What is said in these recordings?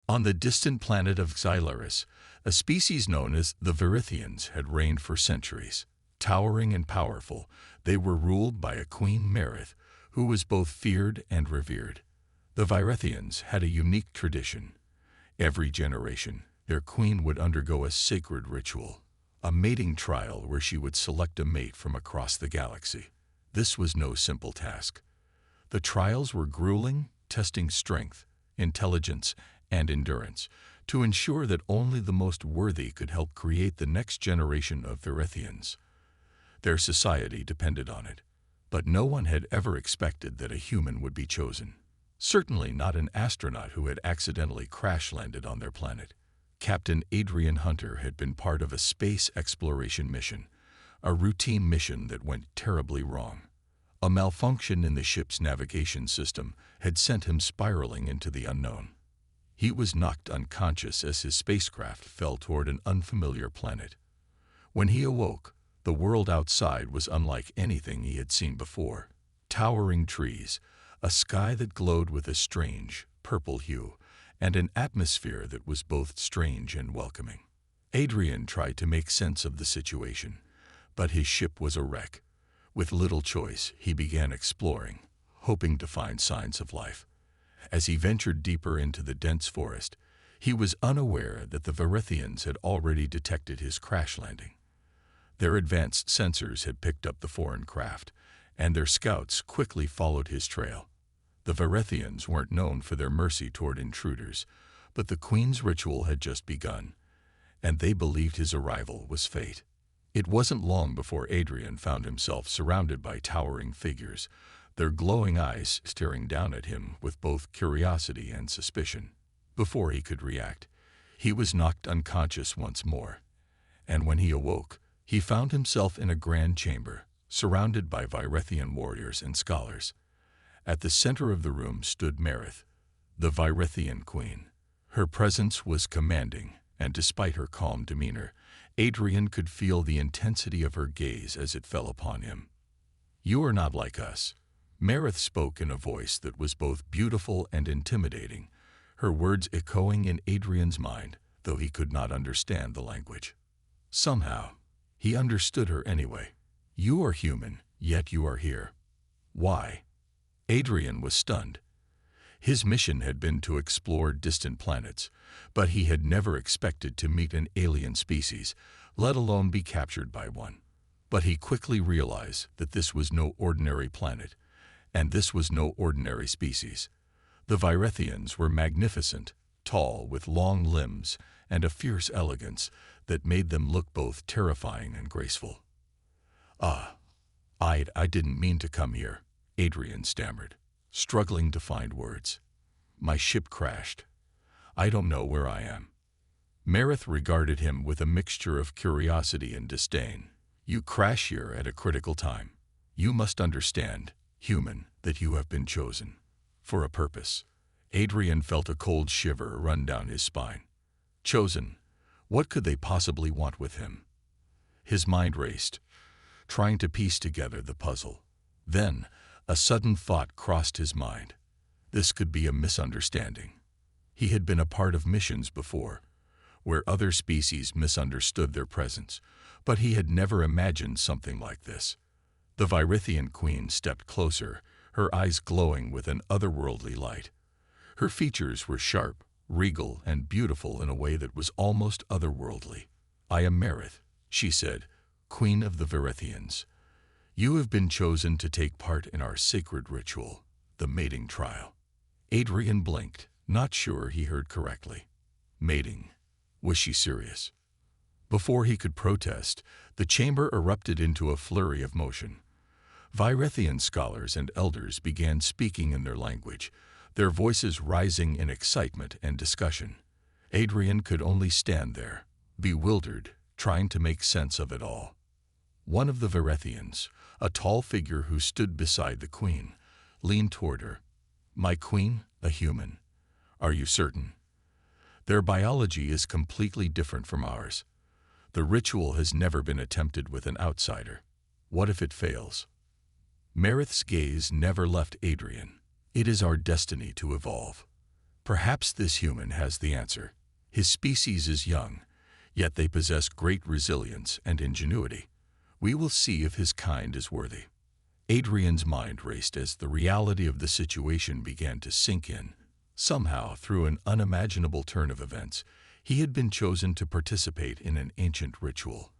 On the distant planet of Xylaris, a species known as the Verithians had reigned for centuries. Towering and powerful, they were ruled by a Queen Merith, who was both feared and revered. The Virethians had a unique tradition. Every generation, their queen would undergo a sacred ritual, a mating trial where she would select a mate from across the galaxy. This was no simple task. The trials were grueling, testing strength, intelligence, and endurance to ensure that only the most worthy could help create the next generation of Verithians. Their society depended on it, but no one had ever expected that a human would be chosen. Certainly not an astronaut who had accidentally crash-landed on their planet. Captain Adrian Hunter had been part of a space exploration mission, a routine mission that went terribly wrong. A malfunction in the ship's navigation system had sent him spiraling into the unknown. He was knocked unconscious as his spacecraft fell toward an unfamiliar planet. When he awoke, the world outside was unlike anything he had seen before. Towering trees, a sky that glowed with a strange, purple hue, and an atmosphere that was both strange and welcoming. Adrian tried to make sense of the situation, but his ship was a wreck. With little choice, he began exploring, hoping to find signs of life. As he ventured deeper into the dense forest, he was unaware that the Verithians had already detected his crash landing. Their advanced sensors had picked up the foreign craft, and their scouts quickly followed his trail. The Verithians weren't known for their mercy toward intruders, but the Queen's ritual had just begun, and they believed his arrival was fate. It wasn't long before Adrian found himself surrounded by towering figures, their glowing eyes staring down at him with both curiosity and suspicion. Before he could react, he was knocked unconscious once more, and when he awoke, he found himself in a grand chamber, surrounded by Virethian warriors and scholars. At the center of the room stood Merith, the Virethian queen. Her presence was commanding, and despite her calm demeanor, Adrian could feel the intensity of her gaze as it fell upon him. "You are not like us." Merith spoke in a voice that was both beautiful and intimidating, her words echoing in Adrian's mind, though he could not understand the language. Somehow, he understood her anyway. "You are human, yet you are here. Why?" Adrian was stunned. His mission had been to explore distant planets, but he had never expected to meet an alien species, let alone be captured by one. But he quickly realized that this was no ordinary planet, and this was no ordinary species. The Virethians were magnificent, tall, with long limbs and a fierce elegance that made them look both terrifying and graceful. I didn't mean to come here," Adrian stammered, struggling to find words. "My ship crashed. I don't know where I am." Merith regarded him with a mixture of curiosity and disdain. "You crash here at a critical time. You must understand, human, that you have been chosen. For a purpose." Adrian felt a cold shiver run down his spine. Chosen? What could they possibly want with him? His mind raced, trying to piece together the puzzle. Then, a sudden thought crossed his mind. This could be a misunderstanding. He had been a part of missions before, where other species misunderstood their presence, but he had never imagined something like this. The Virethian queen stepped closer, her eyes glowing with an otherworldly light. Her features were sharp, regal, and beautiful in a way that was almost otherworldly. "I am Merith," she said, "Queen of the Verithians. You have been chosen to take part in our sacred ritual, the mating trial." Adrian blinked, not sure he heard correctly. Mating. Was she serious? Before he could protest, the chamber erupted into a flurry of motion. Virethian scholars and elders began speaking in their language, their voices rising in excitement and discussion. Adrian could only stand there, bewildered, trying to make sense of it all. One of the Virethians, a tall figure who stood beside the queen, leaned toward her. "My queen, a human. Are you certain? Their biology is completely different from ours. The ritual has never been attempted with an outsider. What if it fails?" Merith's gaze never left Adrian. "It is our destiny to evolve. Perhaps this human has the answer. His species is young, yet they possess great resilience and ingenuity. We will see if his kind is worthy. Adrian's mind raced as the reality of the situation began to sink in. Somehow, through an unimaginable turn of events, he had been chosen to participate in an ancient ritual.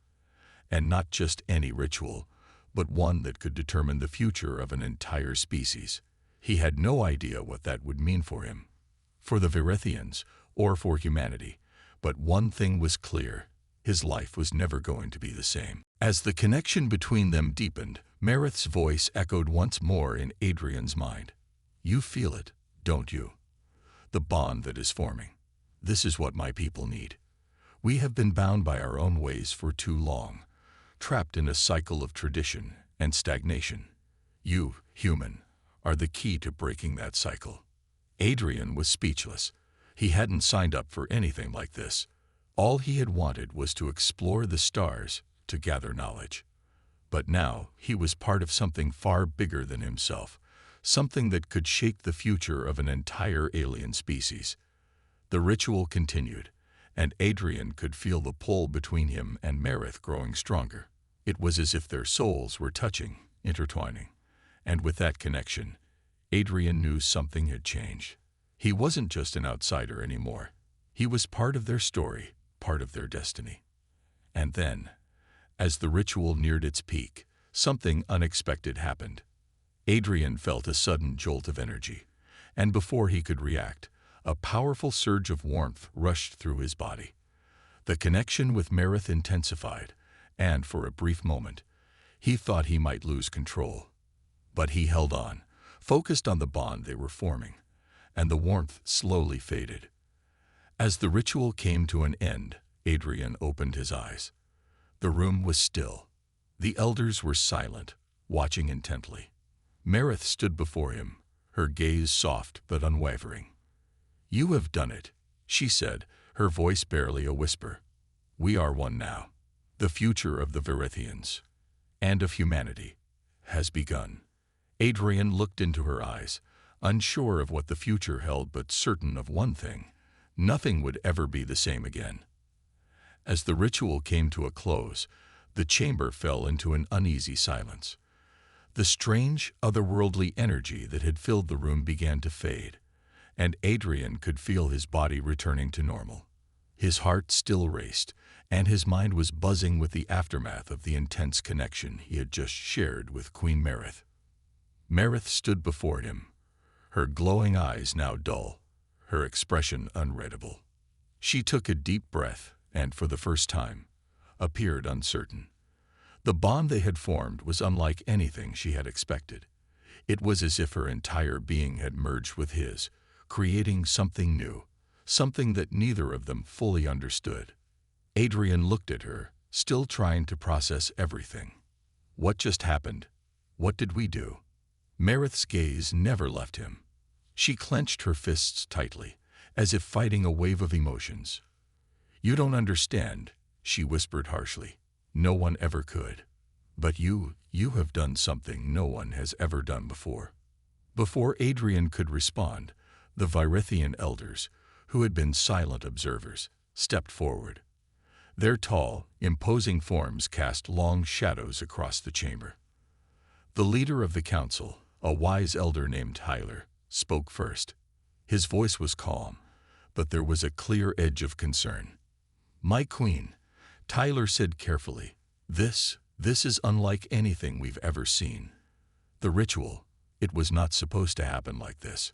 And not just any ritual, but one that could determine the future of an entire species. He had no idea what that would mean for him, for the Virithians, or for humanity. But one thing was clear: his life was never going to be the same. As the connection between them deepened, Merith's voice echoed once more in Adrian's mind. "You feel it, don't you? The bond that is forming. This is what my people need. We have been bound by our own ways for too long, trapped in a cycle of tradition and stagnation. You, human, are the key to breaking that cycle." Adrian was speechless. He hadn't signed up for anything like this. All he had wanted was to explore the stars, to gather knowledge. But now he was part of something far bigger than himself, something that could shape the future of an entire alien species. The ritual continued, and Adrian could feel the pull between him and Merith growing stronger. It was as if their souls were touching, intertwining. And with that connection, Adrian knew something had changed. He wasn't just an outsider anymore. He was part of their story, part of their destiny. And then, as the ritual neared its peak, something unexpected happened. Adrian felt a sudden jolt of energy, and before he could react, a powerful surge of warmth rushed through his body. The connection with Merith intensified, and for a brief moment, he thought he might lose control. But he held on, focused on the bond they were forming, and the warmth slowly faded. As the ritual came to an end, Adrian opened his eyes. The room was still. The elders were silent, watching intently. Merith stood before him, her gaze soft but unwavering. "You have done it," she said, her voice barely a whisper. "We are one now. The future of the Virithians, and of humanity, has begun." Adrian looked into her eyes, unsure of what the future held but certain of one thing: nothing would ever be the same again. As the ritual came to a close, the chamber fell into an uneasy silence. The strange, otherworldly energy that had filled the room began to fade, and Adrian could feel his body returning to normal. His heart still raced, and his mind was buzzing with the aftermath of the intense connection he had just shared with Queen Merith. Merith stood before him, her glowing eyes now dull, her expression unreadable. She took a deep breath and, for the first time, appeared uncertain. The bond they had formed was unlike anything she had expected. It was as if her entire being had merged with his, creating something new, something that neither of them fully understood. Adrian looked at her, still trying to process everything. What just happened? What did we do? Merith's gaze never left him. She clenched her fists tightly, as if fighting a wave of emotions. "You don't understand," she whispered harshly. "No one ever could. But you have done something no one has ever done before." Before Adrian could respond, the Virithian elders, who had been silent observers, stepped forward. Their tall, imposing forms cast long shadows across the chamber. The leader of the council, a wise elder named Tyler, spoke first. His voice was calm, but there was a clear edge of concern. "My queen," Tyler said carefully, this is unlike anything we've ever seen. The ritual, it was not supposed to happen like this."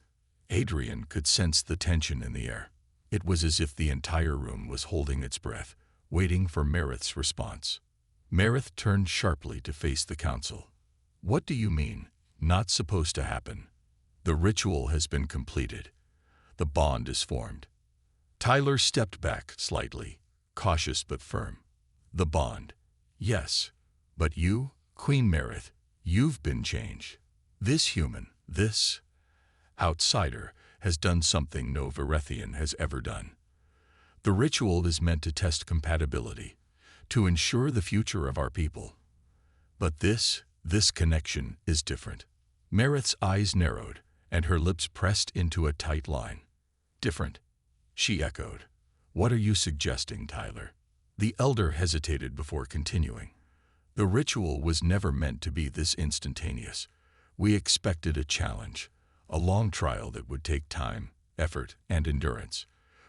Adrian could sense the tension in the air. It was as if the entire room was holding its breath, waiting for Merith's response. Merith turned sharply to face the council. "What do you mean, not supposed to happen? The ritual has been completed. The bond is formed." Tyler stepped back slightly, cautious but firm. "The bond, yes. But you, Queen Merith, you've been changed. This human, this outsider, has done something no Virithian has ever done. The ritual is meant to test compatibility, to ensure the future of our people. But this connection is different." Merith's eyes narrowed, and her lips pressed into a tight line. Different, she echoed. What are you suggesting, Tyler? The elder hesitated before continuing. The ritual was never meant to be this instantaneous. We expected a challenge, a long trial that would take time, effort, and endurance.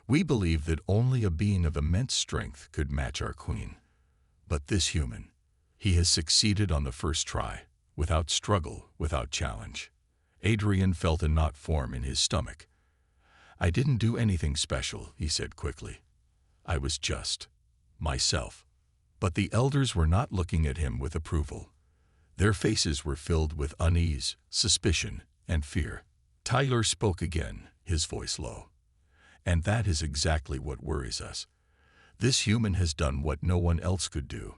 We believed that only a being of immense strength could match our queen. But this human, he has succeeded on the first try, without struggle, without challenge. Adrian felt a knot form in his stomach. I didn't do anything special, he said quickly. I was just myself. But the elders were not looking at him with approval. Their faces were filled with unease, suspicion, and fear. Tyler spoke again, his voice low. And that is exactly what worries us. This human has done what no one else could do,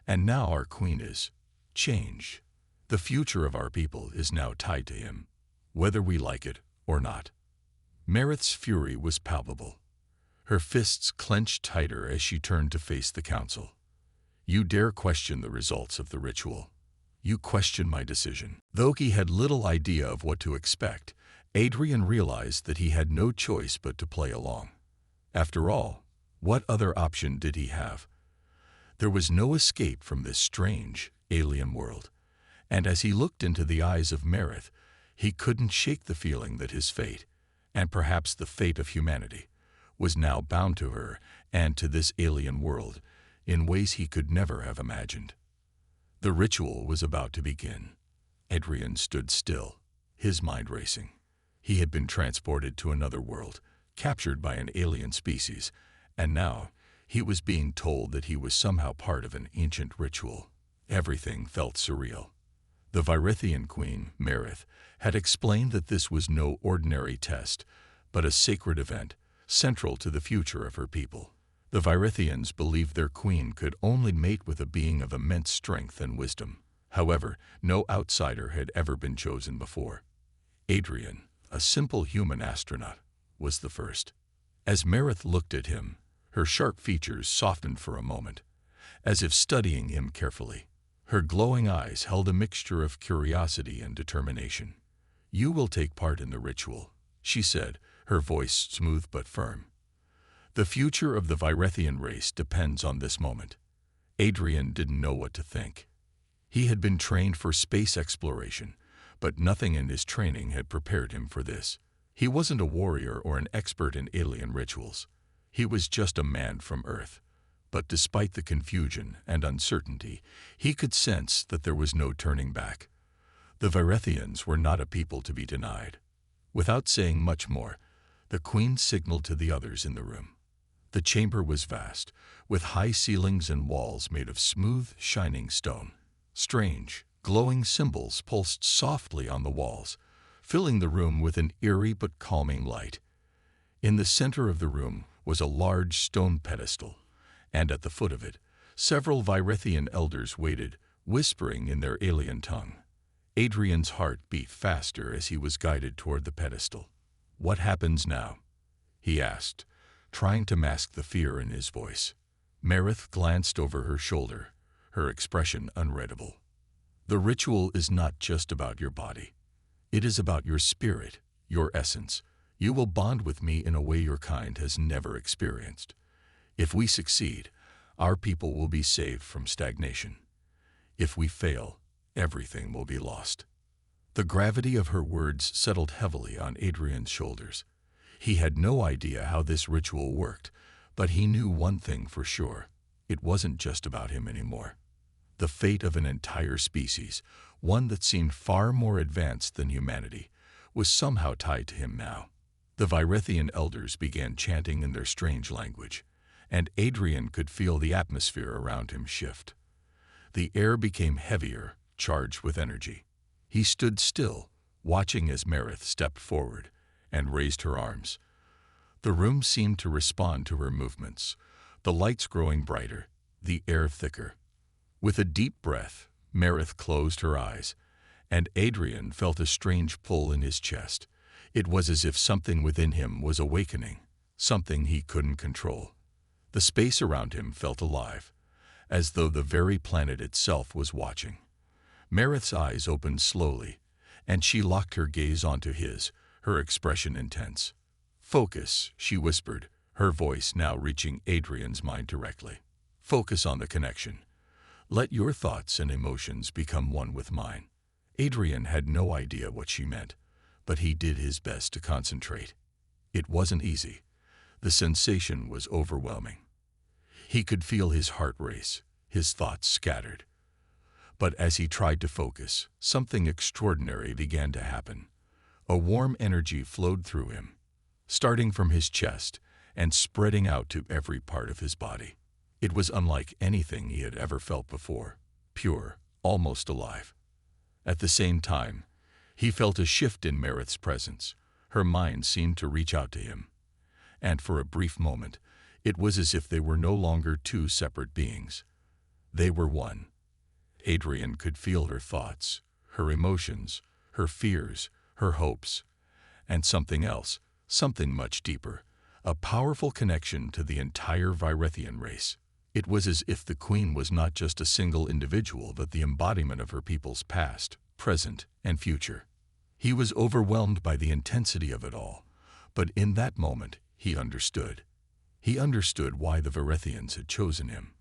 and now our queen is change. The future of our people is now tied to him, whether we like it or not. Meredith's fury was palpable. Her fists clenched tighter as she turned to face the council. You dare question the results of the ritual. You question my decision. Though he had little idea of what to expect, Adrian realized that he had no choice but to play along. After all, what other option did he have? There was no escape from this strange, alien world, and as he looked into the eyes of Meredith, he couldn't shake the feeling that his fate, and perhaps the fate of humanity, was now bound to her and to this alien world in ways he could never have imagined. The ritual was about to begin. Adrian stood still, his mind racing. He had been transported to another world, captured by an alien species, and now he was being told that he was somehow part of an ancient ritual. Everything felt surreal. The Virithian queen, Meredith, had explained that this was no ordinary test, but a sacred event, central to the future of her people. The Virithians believed their queen could only mate with a being of immense strength and wisdom. However, no outsider had ever been chosen before. Adrian, a simple human astronaut, was the first. As Meredith looked at him, her sharp features softened for a moment, as if studying him carefully. Her glowing eyes held a mixture of curiosity and determination. You will take part in the ritual, she said, her voice smooth but firm. The future of the Virethian race depends on this moment. Adrian didn't know what to think. He had been trained for space exploration, but nothing in his training had prepared him for this. He wasn't a warrior or an expert in alien rituals. He was just a man from Earth. But despite the confusion and uncertainty, he could sense that there was no turning back. The Virethians were not a people to be denied. Without saying much more, the queen signaled to the others in the room. The chamber was vast, with high ceilings and walls made of smooth, shining stone. Strange, glowing symbols pulsed softly on the walls, filling the room with an eerie but calming light. In the center of the room was a large stone pedestal, and at the foot of it, several Virethian elders waited, whispering in their alien tongue. Adrian's heart beat faster as he was guided toward the pedestal. What happens now? He asked, trying to mask the fear in his voice. Meredith glanced over her shoulder, her expression unreadable. The ritual is not just about your body. It is about your spirit, your essence. You will bond with me in a way your kind has never experienced. If we succeed, our people will be saved from stagnation. If we fail, everything will be lost. The gravity of her words settled heavily on Adrian's shoulders. He had no idea how this ritual worked, but he knew one thing for sure. It wasn't just about him anymore. The fate of an entire species, one that seemed far more advanced than humanity, was somehow tied to him now. The Virethian elders began chanting in their strange language, and Adrian could feel the atmosphere around him shift. The air became heavier, charged with energy. He stood still, watching as Meredith stepped forward and raised her arms. The room seemed to respond to her movements, the lights growing brighter, the air thicker. With a deep breath, Meredith closed her eyes, and Adrian felt a strange pull in his chest. It was as if something within him was awakening, something he couldn't control. The space around him felt alive, as though the very planet itself was watching. Meredith's eyes opened slowly, and she locked her gaze onto his, her expression intense. "Focus," she whispered, her voice now reaching Adrian's mind directly. "Focus on the connection. Let your thoughts and emotions become one with mine." Adrian had no idea what she meant, but he did his best to concentrate. It wasn't easy. The sensation was overwhelming. He could feel his heart race, his thoughts scattered. But as he tried to focus, something extraordinary began to happen. A warm energy flowed through him, starting from his chest and spreading out to every part of his body. It was unlike anything he had ever felt before, pure, almost alive. At the same time, he felt a shift in Meredith's presence. Her mind seemed to reach out to him. And for a brief moment, it was as if they were no longer two separate beings. They were one. Adrian could feel her thoughts, her emotions, her fears, her hopes, and something else, something much deeper, a powerful connection to the entire Virethian race. It was as if the Queen was not just a single individual but the embodiment of her people's past, present, and future. He was overwhelmed by the intensity of it all, but in that moment he understood. He understood why the Virethians had chosen him.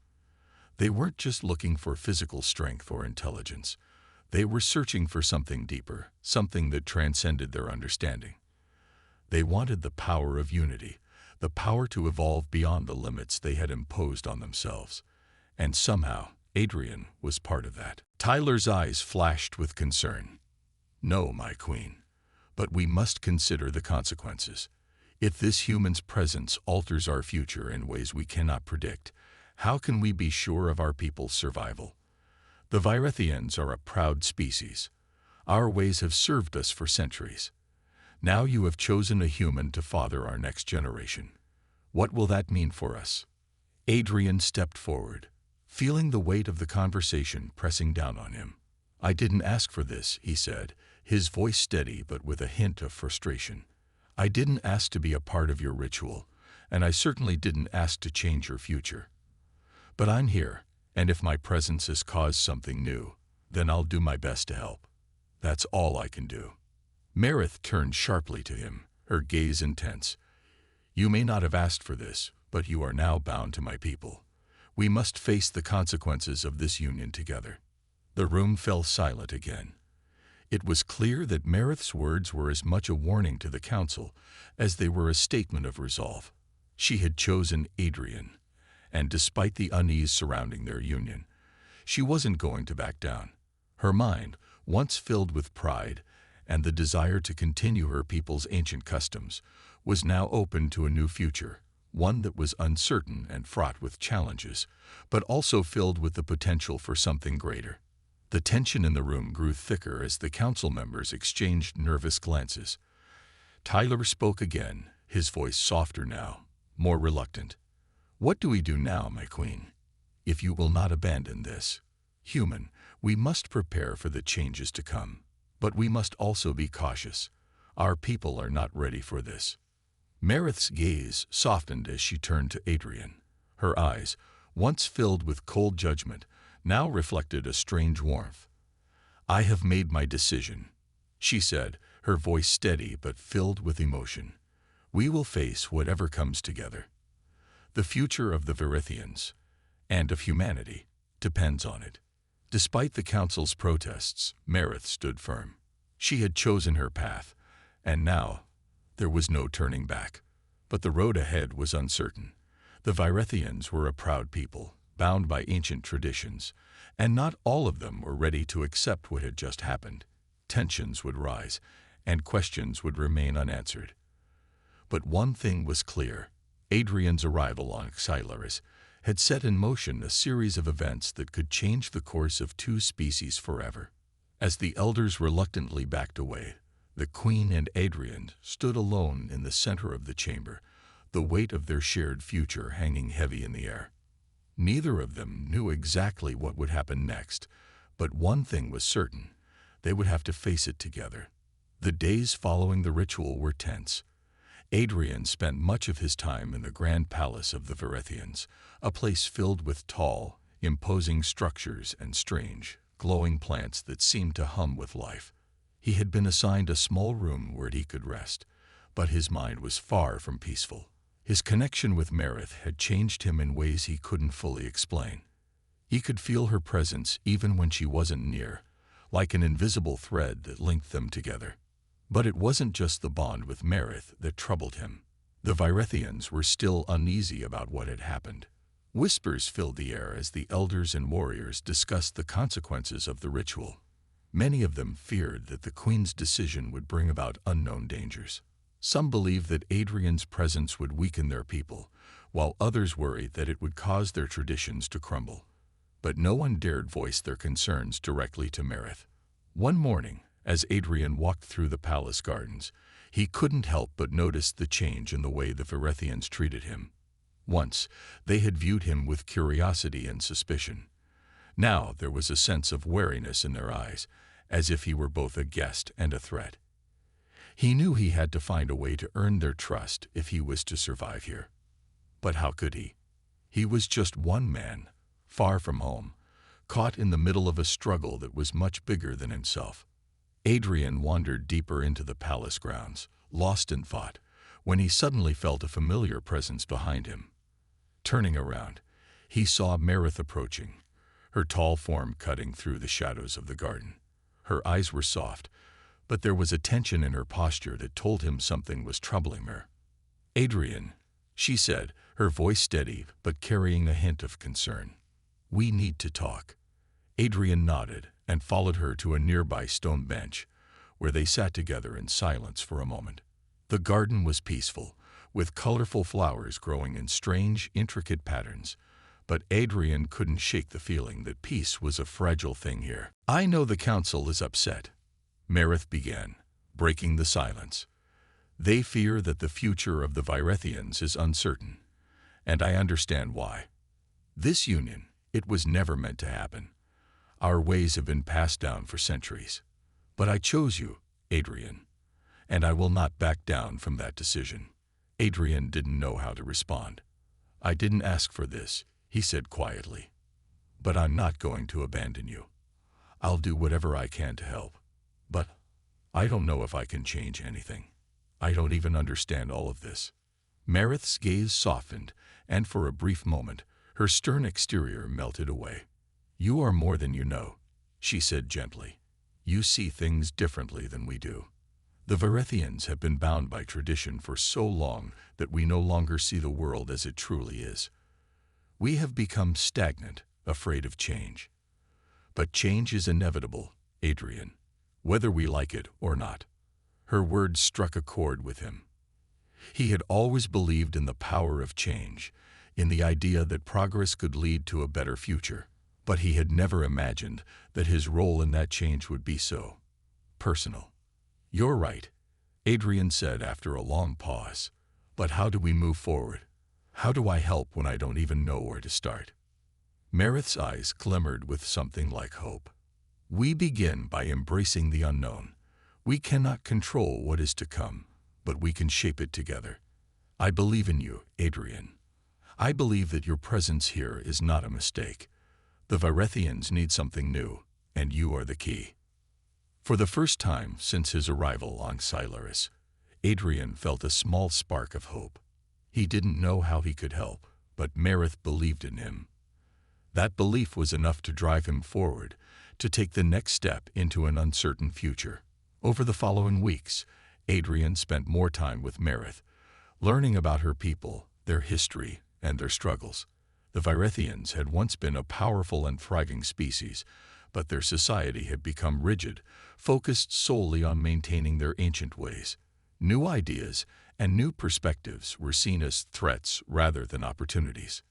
They weren't just looking for physical strength or intelligence. They were searching for something deeper, something that transcended their understanding. They wanted the power of unity, the power to evolve beyond the limits they had imposed on themselves. And somehow, Adrian was part of that. Tyler's eyes flashed with concern. "No, my queen, but we must consider the consequences. If this human's presence alters our future in ways we cannot predict, how can we be sure of our people's survival? The Virethians are a proud species. Our ways have served us for centuries. Now you have chosen a human to father our next generation. What will that mean for us?" Adrian stepped forward, feeling the weight of the conversation pressing down on him. "I didn't ask for this," he said, his voice steady but with a hint of frustration. "I didn't ask to be a part of your ritual, and I certainly didn't ask to change your future. But I'm here, and if my presence has caused something new, then I'll do my best to help. That's all I can do." Meredith turned sharply to him, her gaze intense. "You may not have asked for this, but you are now bound to my people. We must face the consequences of this union together." The room fell silent again. It was clear that Meredith's words were as much a warning to the council as they were a statement of resolve. She had chosen Adrian, and despite the unease surrounding their union, she wasn't going to back down. Her mind, once filled with pride and the desire to continue her people's ancient customs, was now open to a new future, one that was uncertain and fraught with challenges, but also filled with the potential for something greater. The tension in the room grew thicker as the council members exchanged nervous glances. Tyler spoke again, his voice softer now, more reluctant. "What do we do now, my queen? If you will not abandon this human, we must prepare for the changes to come. But we must also be cautious. Our people are not ready for this." Meredith's gaze softened as she turned to Adrian. Her eyes, once filled with cold judgment, now reflected a strange warmth. "I have made my decision," she said, her voice steady but filled with emotion. "We will face whatever comes together. The future of the Virethians, and of humanity, depends on it." Despite the council's protests, Meredith stood firm. She had chosen her path, and now there was no turning back. But the road ahead was uncertain. The Virethians were a proud people, bound by ancient traditions, and not all of them were ready to accept what had just happened. Tensions would rise, and questions would remain unanswered. But one thing was clear. Adrian's arrival on Xylaris had set in motion a series of events that could change the course of two species forever. As the elders reluctantly backed away, the Queen and Adrian stood alone in the center of the chamber, the weight of their shared future hanging heavy in the air. Neither of them knew exactly what would happen next, but one thing was certain: they would have to face it together. The days following the ritual were tense. Adrian spent much of his time in the grand palace of the Virethians, a place filled with tall, imposing structures and strange, glowing plants that seemed to hum with life. He had been assigned a small room where he could rest, but his mind was far from peaceful. His connection with Merith had changed him in ways he couldn't fully explain. He could feel her presence even when she wasn't near, like an invisible thread that linked them together. But it wasn't just the bond with Merith that troubled him. The Virethians were still uneasy about what had happened. Whispers filled the air as the elders and warriors discussed the consequences of the ritual. Many of them feared that the queen's decision would bring about unknown dangers. Some believed that Adrian's presence would weaken their people, while others worried that it would cause their traditions to crumble. But no one dared voice their concerns directly to Merith. One morning, as Adrian walked through the palace gardens, he couldn't help but notice the change in the way the Virethians treated him. Once, they had viewed him with curiosity and suspicion. Now there was a sense of wariness in their eyes, as if he were both a guest and a threat. He knew he had to find a way to earn their trust if he was to survive here. But how could he? He was just one man, far from home, caught in the middle of a struggle that was much bigger than himself. Adrian wandered deeper into the palace grounds, lost in thought, when he suddenly felt a familiar presence behind him. Turning around, he saw Merith approaching, her tall form cutting through the shadows of the garden. Her eyes were soft, but there was a tension in her posture that told him something was troubling her. "Adrian," she said, her voice steady but carrying a hint of concern. "We need to talk." Adrian nodded and followed her to a nearby stone bench, where they sat together in silence for a moment. The garden was peaceful, with colorful flowers growing in strange, intricate patterns, but Adrian couldn't shake the feeling that peace was a fragile thing here. "I know the council is upset," Merith began, breaking the silence. "They fear that the future of the Virethians is uncertain, and I understand why. This union, it was never meant to happen. Our ways have been passed down for centuries. But I chose you, Adrian, and I will not back down from that decision." Adrian didn't know how to respond. "I didn't ask for this," he said quietly. "But I'm not going to abandon you. I'll do whatever I can to help. But I don't know if I can change anything. I don't even understand all of this." Merith's gaze softened, and for a brief moment, her stern exterior melted away. "You are more than you know," she said gently. "You see things differently than we do. The Virethians have been bound by tradition for so long that we no longer see the world as it truly is. We have become stagnant, afraid of change. But change is inevitable, Adrian, whether we like it or not." Her words struck a chord with him. He had always believed in the power of change, in the idea that progress could lead to a better future, but he had never imagined that his role in that change would be so personal. "You're right," Adrian said after a long pause. "But how do we move forward? How do I help when I don't even know where to start?" Merith's eyes glimmered with something like hope. "We begin by embracing the unknown. We cannot control what is to come, but we can shape it together. I believe in you, Adrian. I believe that your presence here is not a mistake. The Virethians need something new, and you are the key." For the first time since his arrival on Scilaris, Adrian felt a small spark of hope. He didn't know how he could help, but Merith believed in him. That belief was enough to drive him forward, to take the next step into an uncertain future. Over the following weeks, Adrian spent more time with Merith, learning about her people, their history, and their struggles. The Virethians had once been a powerful and thriving species, but their society had become rigid, focused solely on maintaining their ancient ways. New ideas and new perspectives were seen as threats rather than opportunities.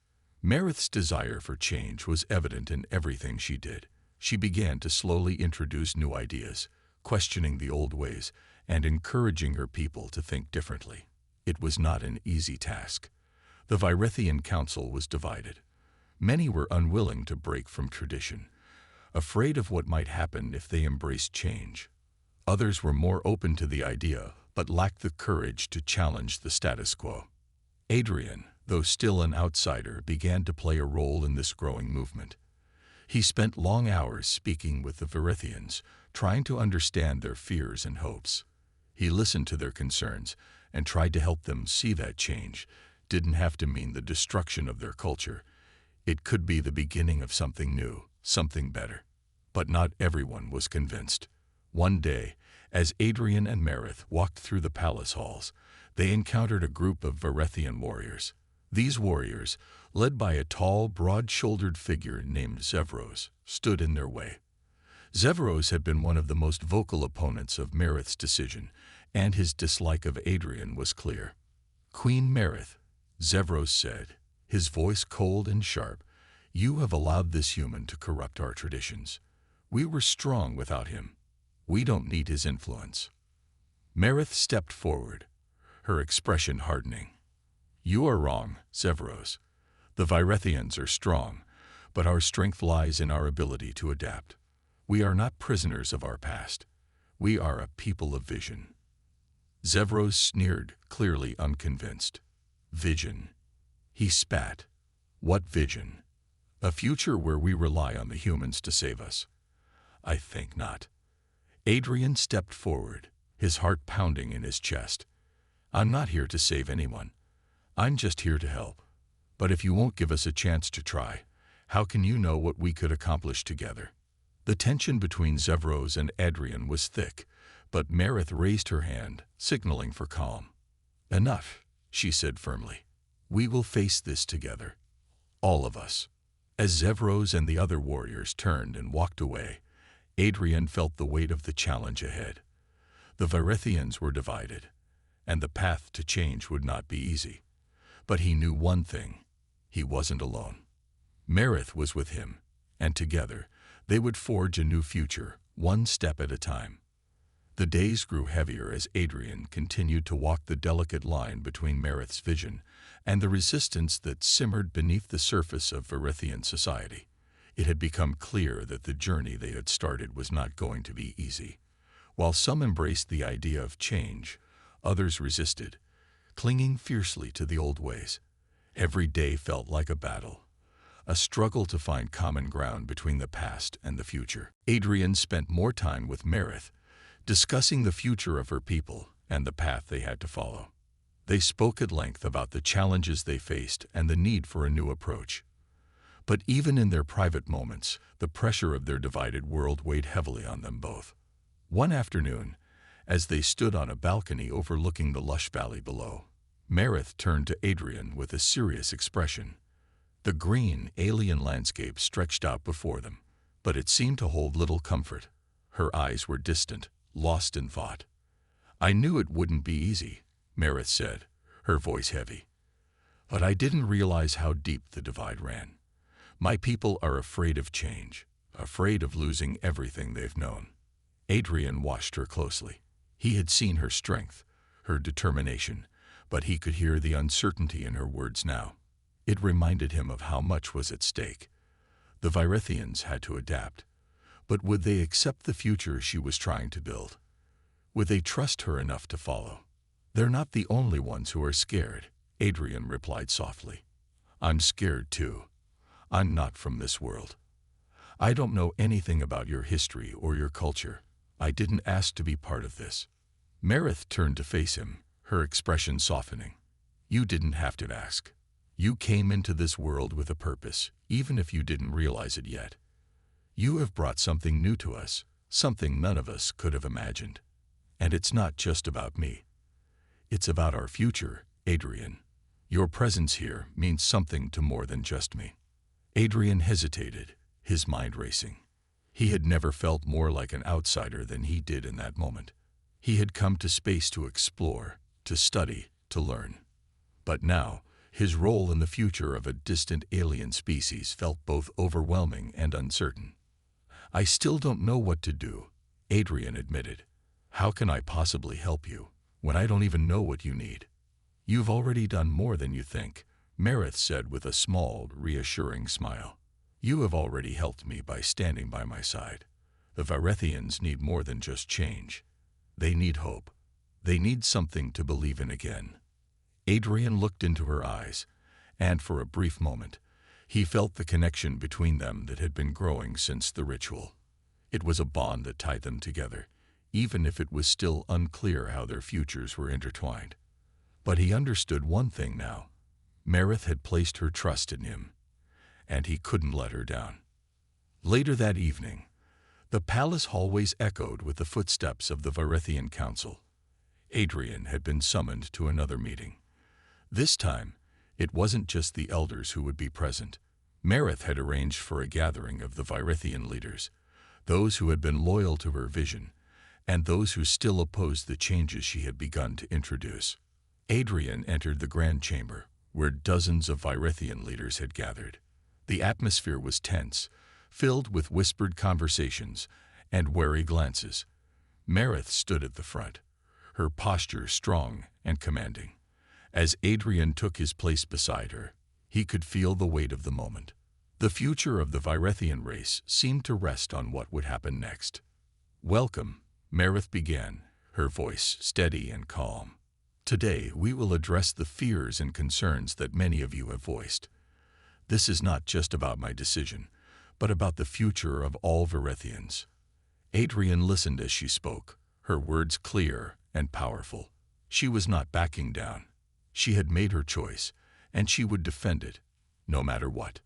Merith's desire for change was evident in everything she did. She began to slowly introduce new ideas, questioning the old ways and encouraging her people to think differently. It was not an easy task. The Virethian council was divided. Many were unwilling to break from tradition, afraid of what might happen if they embraced change. Others were more open to the idea, but lacked the courage to challenge the status quo. Adrian, though still an outsider, began to play a role in this growing movement. He spent long hours speaking with the Virethians, trying to understand their fears and hopes. He listened to their concerns and tried to help them see that change didn't have to mean the destruction of their culture. It could be the beginning of something new, something better. But not everyone was convinced. One day, as Adrian and Merith walked through the palace halls, they encountered a group of Varethian warriors. These warriors, led by a tall, broad-shouldered figure named Zevros, stood in their way. Zevros had been one of the most vocal opponents of Merith's decision, and his dislike of Adrian was clear. "Queen Merith," Zevros said, his voice cold and sharp, "you have allowed this human to corrupt our traditions. We were strong without him. We don't need his influence." Merith stepped forward, her expression hardening. "You are wrong, Zevros. The Virethians are strong, but our strength lies in our ability to adapt. We are not prisoners of our past. We are a people of vision." Zevros sneered, clearly unconvinced. "Vision." He spat. "What vision? A future where we rely on the humans to save us? I think not." Adrian stepped forward, his heart pounding in his chest. "I'm not here to save anyone. I'm just here to help. But if you won't give us a chance to try, how can you know what we could accomplish together?" The tension between Zevros and Adrian was thick, but Merith raised her hand, signaling for calm. "Enough," she said firmly. "We will face this together. All of us." As Zevros and the other warriors turned and walked away, Adrian felt the weight of the challenge ahead. The Varethians were divided, and the path to change would not be easy. But he knew one thing: he wasn't alone. Merith was with him, and together they would forge a new future, one step at a time. The days grew heavier as Adrian continued to walk the delicate line between Merith's vision and the resistance that simmered beneath the surface of Varethian society. It had become clear that the journey they had started was not going to be easy. While some embraced the idea of change, others resisted, clinging fiercely to the old ways. Every day felt like a battle, a struggle to find common ground between the past and the future. Adrian spent more time with Merith, discussing the future of her people and the path they had to follow. They spoke at length about the challenges they faced and the need for a new approach. But even in their private moments, the pressure of their divided world weighed heavily on them both. One afternoon, as they stood on a balcony overlooking the lush valley below, Merith turned to Adrian with a serious expression. The green, alien landscape stretched out before them, but it seemed to hold little comfort. Her eyes were distant, lost in thought. "I knew it wouldn't be easy," Merith said, her voice heavy. "But I didn't realize how deep the divide ran. My people are afraid of change, afraid of losing everything they've known." Adrian watched her closely. He had seen her strength, her determination, but he could hear the uncertainty in her words now. It reminded him of how much was at stake. The Virethians had to adapt, but would they accept the future she was trying to build? Would they trust her enough to follow? "They're not the only ones who are scared," Adrian replied softly. "I'm scared too. I'm not from this world. I don't know anything about your history or your culture. I didn't ask to be part of this." Merith turned to face him, her expression softening. "You didn't have to ask. You came into this world with a purpose, even if you didn't realize it yet. You have brought something new to us, something none of us could have imagined. And it's not just about me. It's about our future, Adrian. Your presence here means something to more than just me." Adrian hesitated, his mind racing. He had never felt more like an outsider than he did in that moment. He had come to space to explore, to study, to learn. But now, his role in the future of a distant alien species felt both overwhelming and uncertain. "I still don't know what to do," Adrian admitted. "How can I possibly help you when I don't even know what you need?" "You've already done more than you think," Merith said with a small, reassuring smile. "You have already helped me by standing by my side. The Varethians need more than just change. They need hope. They need something to believe in again." Adrian looked into her eyes, and for a brief moment, he felt the connection between them that had been growing since the ritual. It was a bond that tied them together, even if it was still unclear how their futures were intertwined. But he understood one thing now. Marith had placed her trust in him, and he couldn't let her down. Later that evening, the palace hallways echoed with the footsteps of the Varithian Council. Adrian had been summoned to another meeting. This time, it wasn't just the elders who would be present. Marith had arranged for a gathering of the Varithian leaders, those who had been loyal to her vision, and those who still opposed the changes she had begun to introduce. Adrian entered the grand chamber, where dozens of Varithian leaders had gathered. The atmosphere was tense, filled with whispered conversations and wary glances. Marith stood at the front, her posture strong and commanding. As Adrian took his place beside her, he could feel the weight of the moment. The future of the Varithian race seemed to rest on what would happen next. "Welcome," Marith began, her voice steady and calm. "Today we will address the fears and concerns that many of you have voiced. This is not just about my decision, but about the future of all Varithians." Adrian listened as she spoke, her words clear and powerful. She was not backing down. She had made her choice, and she would defend it, no matter what.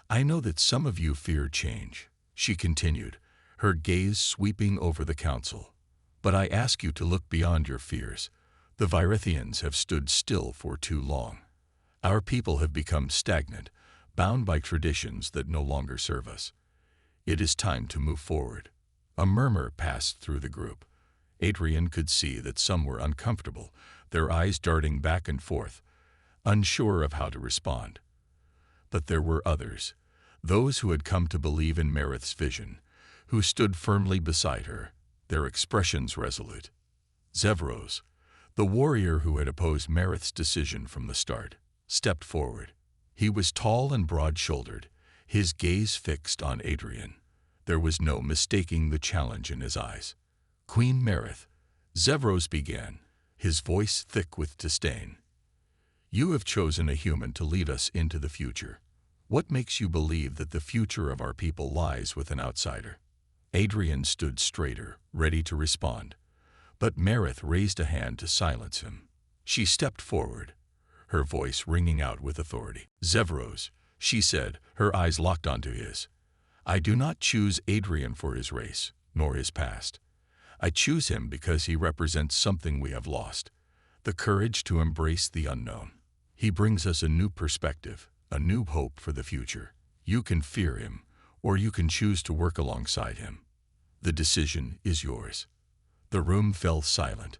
"I know that some of you fear change," she continued, her gaze sweeping over the council. "But I ask you to look beyond your fears. The Varithians have stood still for too long. Our people have become stagnant, bound by traditions that no longer serve us. It is time to move forward." A murmur passed through the group. Adrian could see that some were uncomfortable, their eyes darting back and forth, unsure of how to respond. But there were others, those who had come to believe in Marith's vision, who stood firmly beside her, their expressions resolute. Zevros, the warrior who had opposed Marith's decision from the start, stepped forward. He was tall and broad-shouldered, his gaze fixed on Adrian. There was no mistaking the challenge in his eyes. "Queen Marith," Zevros began, his voice thick with disdain. "You have chosen a human to lead us into the future. What makes you believe that the future of our people lies with an outsider?" Adrian stood straighter, ready to respond. But Marith raised a hand to silence him. She stepped forward, her voice ringing out with authority. "Zevros," she said, her eyes locked onto his. "I do not choose Adrian for his race, nor his past. I choose him because he represents something we have lost, the courage to embrace the unknown. He brings us a new perspective, a new hope for the future. You can fear him, or you can choose to work alongside him. The decision is yours." The room fell silent.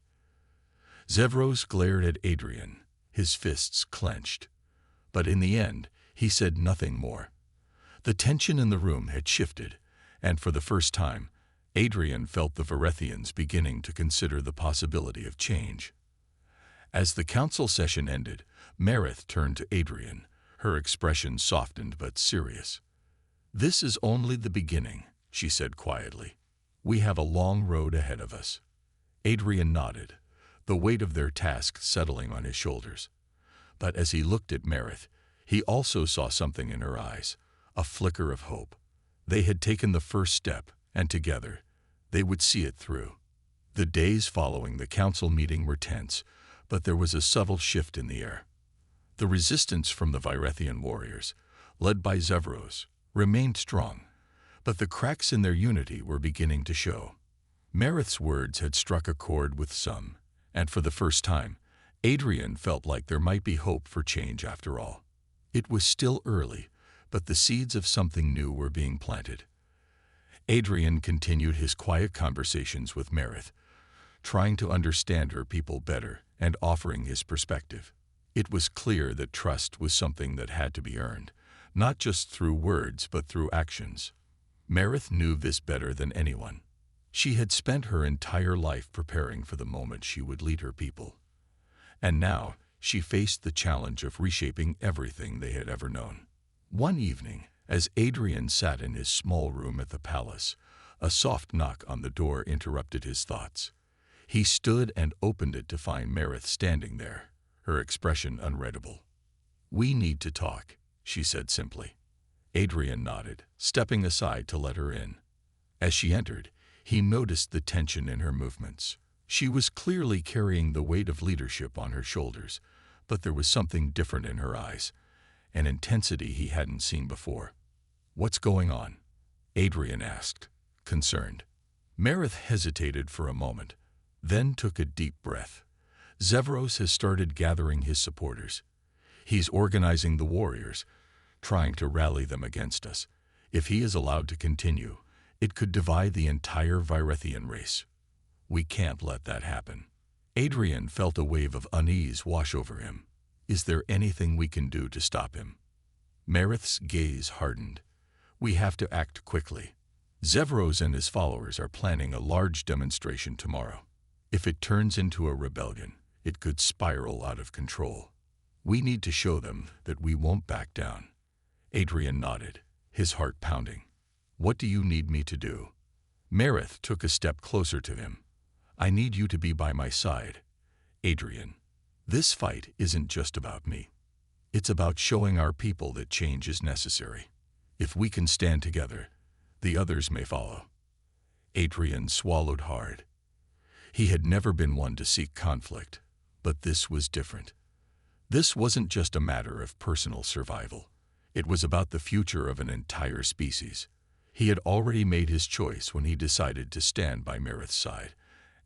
Zevros glared at Adrian, his fists clenched. But in the end, he said nothing more. The tension in the room had shifted, and for the first time, Adrian felt the Varithians beginning to consider the possibility of change. As the council session ended, Marith turned to Adrian, her expression softened but serious. "This is only the beginning," she said quietly. "We have a long road ahead of us." Adrian nodded, the weight of their task settling on his shoulders. But as he looked at Marith, he also saw something in her eyes, a flicker of hope. They had taken the first step, and together, they would see it through. The days following the council meeting were tense, but there was a subtle shift in the air. The resistance from the Varithian warriors, led by Zevros, remained strong, but the cracks in their unity were beginning to show. Marith's words had struck a chord with some, and for the first time, Adrian felt like there might be hope for change after all. It was still early, but the seeds of something new were being planted. Adrian continued his quiet conversations with Marith, trying to understand her people better and offering his perspective. It was clear that trust was something that had to be earned, not just through words but through actions. Marith knew this better than anyone. She had spent her entire life preparing for the moment she would lead her people. And now she faced the challenge of reshaping everything they had ever known. One evening, as Adrian sat in his small room at the palace, a soft knock on the door interrupted his thoughts. He stood and opened it to find Marith standing there, her expression unreadable. "We need to talk," she said simply. Adrian nodded, stepping aside to let her in. As she entered, he noticed the tension in her movements. She was clearly carrying the weight of leadership on her shoulders, but there was something different in her eyes, an intensity he hadn't seen before. "What's going on?" Adrian asked, concerned. Marith hesitated for a moment, then took a deep breath. "Zevros has started gathering his supporters. He's organizing the warriors, trying to rally them against us. If he is allowed to continue, it could divide the entire Virethian race. We can't let that happen." Adrian felt a wave of unease wash over him. "Is there anything we can do to stop him?" Marith's gaze hardened. "We have to act quickly. Zevros and his followers are planning a large demonstration tomorrow. If it turns into a rebellion, it could spiral out of control. We need to show them that we won't back down." Adrian nodded, his heart pounding. "What do you need me to do?" Marith took a step closer to him. "I need you to be by my side. Adrian, this fight isn't just about me. It's about showing our people that change is necessary. If we can stand together, the others may follow." Adrian swallowed hard. He had never been one to seek conflict, but this was different. This wasn't just a matter of personal survival. It was about the future of an entire species. He had already made his choice when he decided to stand by Marith's side,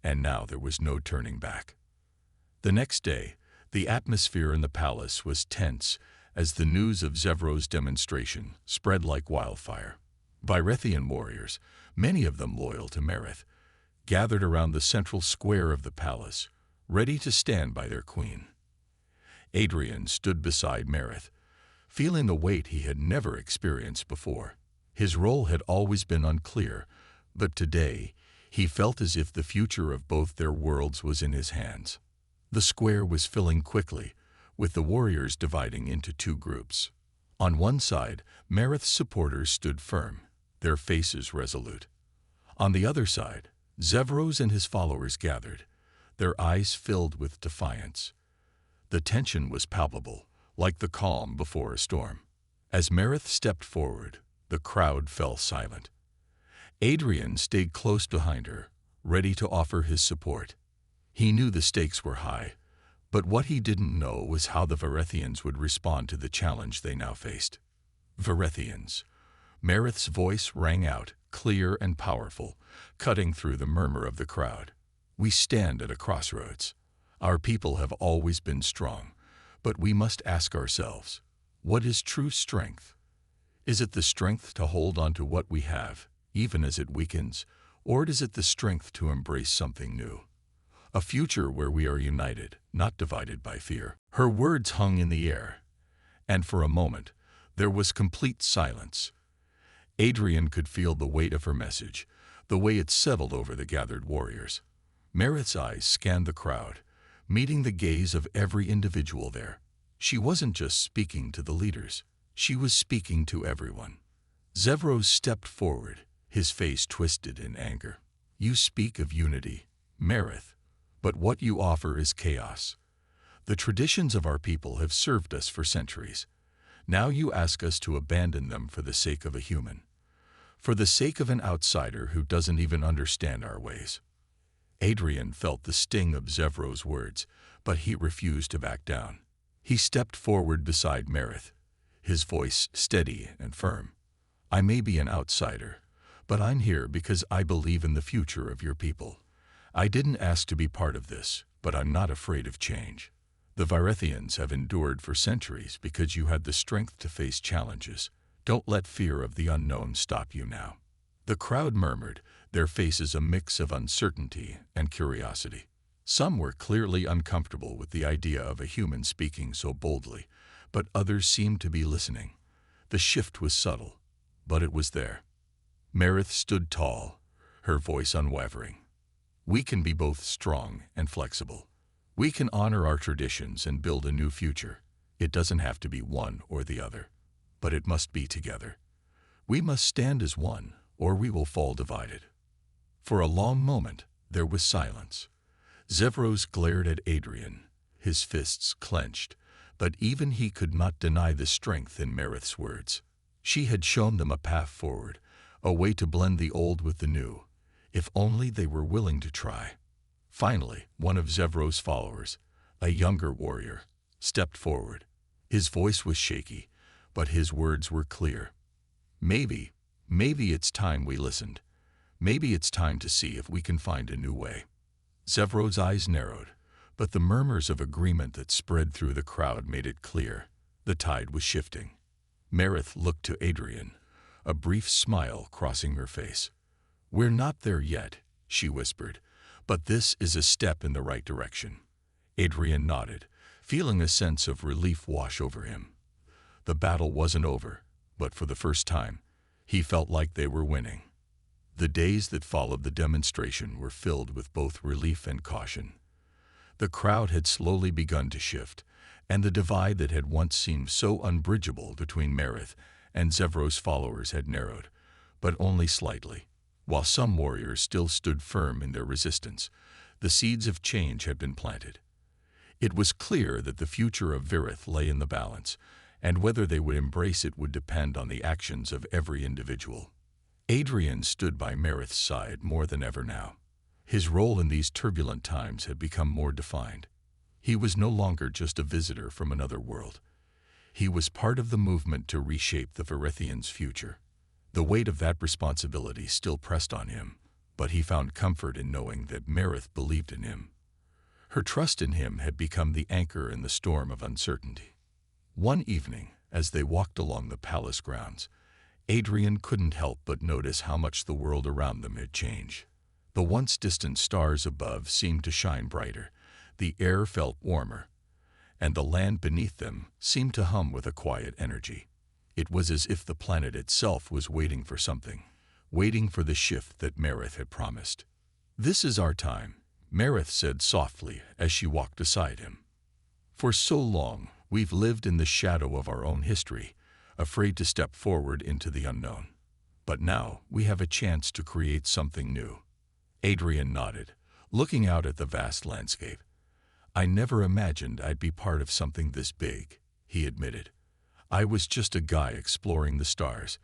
and now there was no turning back. The next day, the atmosphere in the palace was tense as the news of Zevros' demonstration spread like wildfire. Virethian warriors, many of them loyal to Marith, gathered around the central square of the palace, ready to stand by their queen. Adrian stood beside Marith, feeling the weight he had never experienced before. His role had always been unclear, but today he felt as if the future of both their worlds was in his hands. The square was filling quickly, with the warriors dividing into two groups. On one side, Marith's supporters stood firm, their faces resolute. On the other side, Zevros and his followers gathered, their eyes filled with defiance. The tension was palpable, like the calm before a storm. As Marith stepped forward, the crowd fell silent. Adrian stayed close behind her, ready to offer his support. He knew the stakes were high, but what he didn't know was how the Virethians would respond to the challenge they now faced. "Virethians." Marith's voice rang out, clear and powerful, cutting through the murmur of the crowd. "We stand at a crossroads. Our people have always been strong, but we must ask ourselves, what is true strength? Is it the strength to hold on to what we have, even as it weakens, or is it the strength to embrace something new? A future where we are united, not divided by fear." Her words hung in the air, and for a moment, there was complete silence. Adrian could feel the weight of her message, the way it settled over the gathered warriors. Marith's eyes scanned the crowd, meeting the gaze of every individual there. She wasn't just speaking to the leaders, she was speaking to everyone. Zevros stepped forward, his face twisted in anger. "You speak of unity, Marith, but what you offer is chaos. The traditions of our people have served us for centuries. Now you ask us to abandon them for the sake of a human, for the sake of an outsider who doesn't even understand our ways." Adrian felt the sting of Zevros' words, but he refused to back down. He stepped forward beside Marith, his voice steady and firm. "I may be an outsider, but I'm here because I believe in the future of your people. I didn't ask to be part of this, but I'm not afraid of change. The Virethians have endured for centuries because you had the strength to face challenges. Don't let fear of the unknown stop you now." The crowd murmured, their faces a mix of uncertainty and curiosity. Some were clearly uncomfortable with the idea of a human speaking so boldly, but others seemed to be listening. The shift was subtle, but it was there. Marith stood tall, her voice unwavering. "We can be both strong and flexible. We can honor our traditions and build a new future. It doesn't have to be one or the other, but it must be together. We must stand as one, or we will fall divided." For a long moment, there was silence. Zevros glared at Adrian, his fists clenched, but even he could not deny the strength in Marith's words. She had shown them a path forward, a way to blend the old with the new, if only they were willing to try. Finally, one of Zevro's followers, a younger warrior, stepped forward. His voice was shaky, but his words were clear. Maybe it's time we listened. Maybe it's time to see if we can find a new way. Zevro's eyes narrowed, but the murmurs of agreement that spread through the crowd made it clear. The tide was shifting. Marith looked to Adrian, a brief smile crossing her face. "We're not there yet," she whispered, "but this is a step in the right direction." Adrian nodded, feeling a sense of relief wash over him. The battle wasn't over, but for the first time, he felt like they were winning. The days that followed the demonstration were filled with both relief and caution. The crowd had slowly begun to shift, and the divide that had once seemed so unbridgeable between Marith and Zevro's followers had narrowed, but only slightly. While some warriors still stood firm in their resistance, the seeds of change had been planted. It was clear that the future of Virith lay in the balance, and whether they would embrace it would depend on the actions of every individual. Adrian stood by Marith's side more than ever now. His role in these turbulent times had become more defined. He was no longer just a visitor from another world. He was part of the movement to reshape the Virithians' future. The weight of that responsibility still pressed on him, but he found comfort in knowing that Marith believed in him. Her trust in him had become the anchor in the storm of uncertainty. One evening, as they walked along the palace grounds, Adrian couldn't help but notice how much the world around them had changed. The once distant stars above seemed to shine brighter, the air felt warmer, and the land beneath them seemed to hum with a quiet energy. It was as if the planet itself was waiting for something, waiting for the shift that Marith had promised. "This is our time," Marith said softly as she walked beside him. "For so long, we've lived in the shadow of our own history, afraid to step forward into the unknown. But now we have a chance to create something new." Adrian nodded, looking out at the vast landscape. "I never imagined I'd be part of something this big," he admitted. "I was just a guy exploring the stars,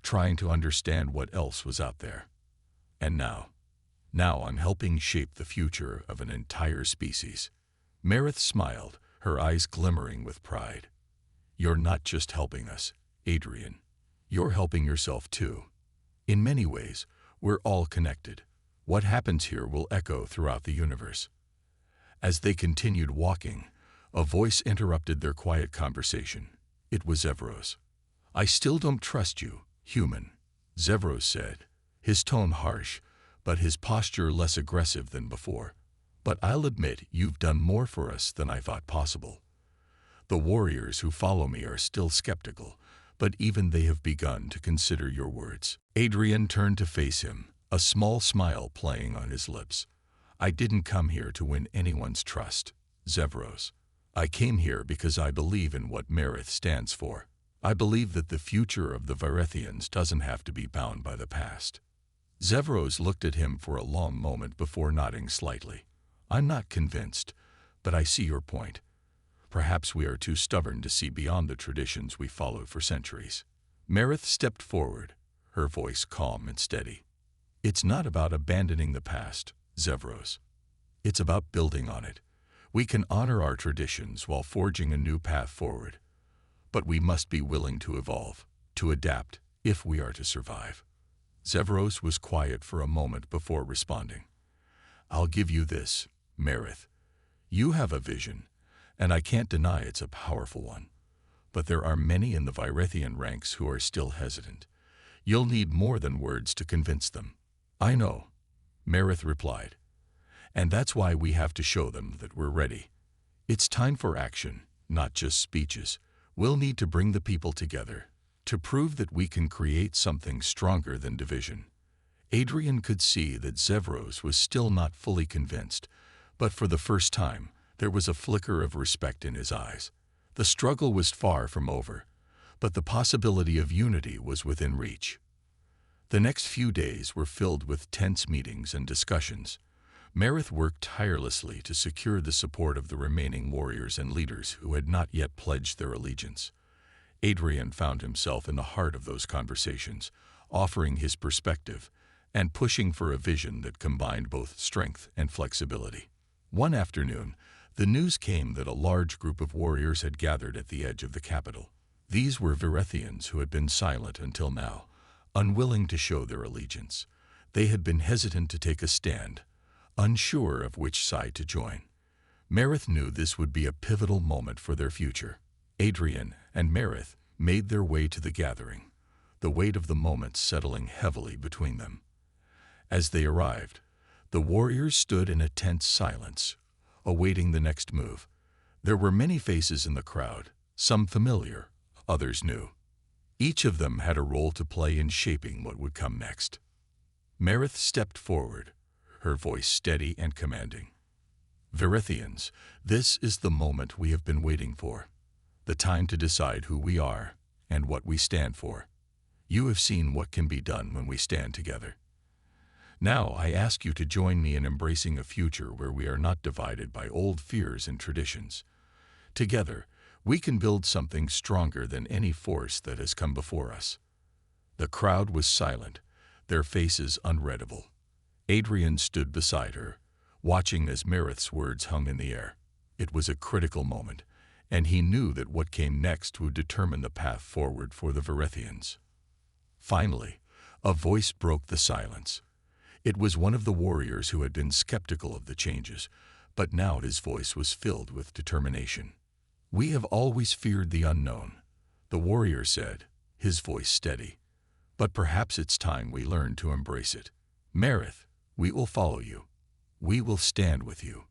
trying to understand what else was out there. And now I'm helping shape the future of an entire species." Marith smiled, her eyes glimmering with pride. "You're not just helping us, Adrian. You're helping yourself too. In many ways, we're all connected. What happens here will echo throughout the universe." As they continued walking, a voice interrupted their quiet conversation. It was Zevro's. "I still don't trust you, human," Zevros said, his tone harsh, but his posture less aggressive than before. "But I'll admit you've done more for us than I thought possible. The warriors who follow me are still skeptical, but even they have begun to consider your words." Adrian turned to face him, a small smile playing on his lips. "I didn't come here to win anyone's trust, Zevros. I came here because I believe in what Marith stands for. I believe that the future of the Virithians doesn't have to be bound by the past." Zevros looked at him for a long moment before nodding slightly. "I'm not convinced, but I see your point. Perhaps we are too stubborn to see beyond the traditions we followed for centuries." Marith stepped forward, her voice calm and steady. "It's not about abandoning the past, Zevros. It's about building on it. We can honor our traditions while forging a new path forward. But we must be willing to evolve, to adapt, if we are to survive." Zevros was quiet for a moment before responding. "I'll give you this, Marith. You have a vision, and I can't deny it's a powerful one. But there are many in the Virithian ranks who are still hesitant. You'll need more than words to convince them." "I know," Marith replied. "And that's why we have to show them that we're ready. It's time for action, not just speeches. We'll need to bring the people together, to prove that we can create something stronger than division." Adrian could see that Zevros was still not fully convinced, but for the first time, there was a flicker of respect in his eyes. The struggle was far from over, but the possibility of unity was within reach. The next few days were filled with tense meetings and discussions. Marith worked tirelessly to secure the support of the remaining warriors and leaders who had not yet pledged their allegiance. Adrian found himself in the heart of those conversations, offering his perspective and pushing for a vision that combined both strength and flexibility. One afternoon, the news came that a large group of warriors had gathered at the edge of the capital. These were Virethians who had been silent until now, unwilling to show their allegiance. They had been hesitant to take a stand, unsure of which side to join. Merith knew this would be a pivotal moment for their future. Adrian and Merith made their way to the gathering, the weight of the moment settling heavily between them. As they arrived, the warriors stood in a tense silence, awaiting the next move. There were many faces in the crowd, some familiar, others new. Each of them had a role to play in shaping what would come next. Merith stepped forward, her voice steady and commanding. "Virethians, this is the moment we have been waiting for, the time to decide who we are and what we stand for. You have seen what can be done when we stand together. Now I ask you to join me in embracing a future where we are not divided by old fears and traditions. Together, we can build something stronger than any force that has come before us." The crowd was silent, their faces unreadable. Adrian stood beside her, watching as Merith's words hung in the air. It was a critical moment, and he knew that what came next would determine the path forward for the Virethians. Finally, a voice broke the silence. It was one of the warriors who had been skeptical of the changes, but now his voice was filled with determination. "We have always feared the unknown," the warrior said, his voice steady. "But perhaps it's time we learn to embrace it. Merith, we will follow you. We will stand with you."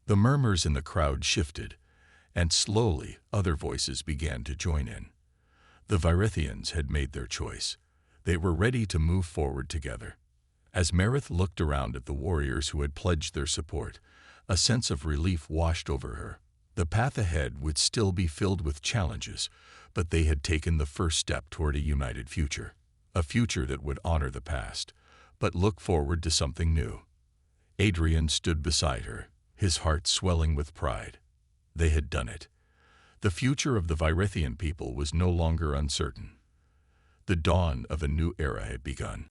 The murmurs in the crowd shifted, and slowly other voices began to join in. The Virethians had made their choice. They were ready to move forward together. As Merith looked around at the warriors who had pledged their support, a sense of relief washed over her. The path ahead would still be filled with challenges, but they had taken the first step toward a united future. A future that would honor the past, but look forward to something new. Adrian stood beside her, his heart swelling with pride. They had done it. The future of the Virethian people was no longer uncertain. The dawn of a new era had begun.